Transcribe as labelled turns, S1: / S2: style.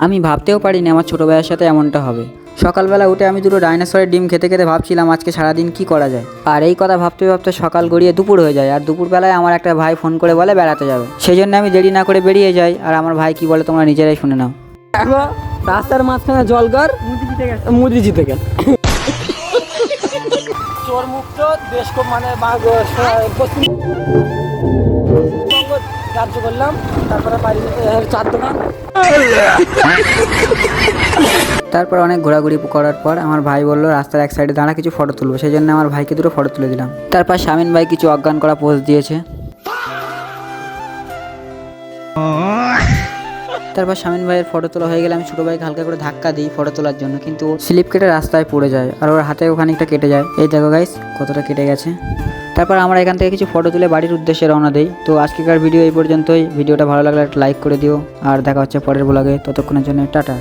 S1: আমি ভাবতেও পারিনি আমার ছোটো ভাইয়ের সাথে এমনটা হবে। সকালবেলা উঠে আমি দুটো ডাইনোসরের ডিম খেতে খেতে ভাবছিলাম আজকে সারাদিন কি করা যায়। আর এই কথা ভাবতে ভাবতে সকাল গড়িয়ে দুপুর হয়ে যায়, আর দুপুরবেলায় আমার একটা ভাই ফোন করে বলে বেড়াতে যাবে। সেই জন্য আমি দেরি না করে বেরিয়ে যাই। আর আমার ভাই কি বলে তোমরা নিজেরাই শুনে নাও।
S2: রাস্তার মাঝখানে জলঘর, মুদি জিতে গেল। চোর মুক্ত দেশ মানে পশ্চিমবঙ্গ রাজ্য করলাম। তারপরে বাড়ি চার দোকান।
S1: তারপর অনেক ঘোরাঘুরি করার পর আমার ভাই বললো রাস্তার এক সাইডে দাঁড়া কিছু ফটো তুলবো। সেই জন্য আমার ভাইকে দুটো ফটো তুলে দিলাম। তারপর শামিন ভাই কিছু অজ্ঞান করা পোজ দিয়েছে। তারপর শামিন ভাইয়ের ফটো তোলা হয়ে গেলে আমি ছোটো ভাইকে হালকা করে ধাক্কা দিই ফটো তোলার জন্য, কিন্তু স্লিপ কেটে রাস্তায় পড়ে যায় আর ওর হাতে ওখানেটা কেটে যায়। এই দেখো গাইস কতটা কেটে গেছে। তারপর আমরা এখান থেকে কিছু ফটো তুলে বাড়ির উদ্দেশ্যে রওনা দেই। তো আজকেকার ভিডিও এই পর্যন্তই। ভিডিওটা ভালো লাগলে একটা লাইক করে দিও, আর দেখা হচ্ছে পরের ব্লগে। ততক্ষণের জন্য টাটা।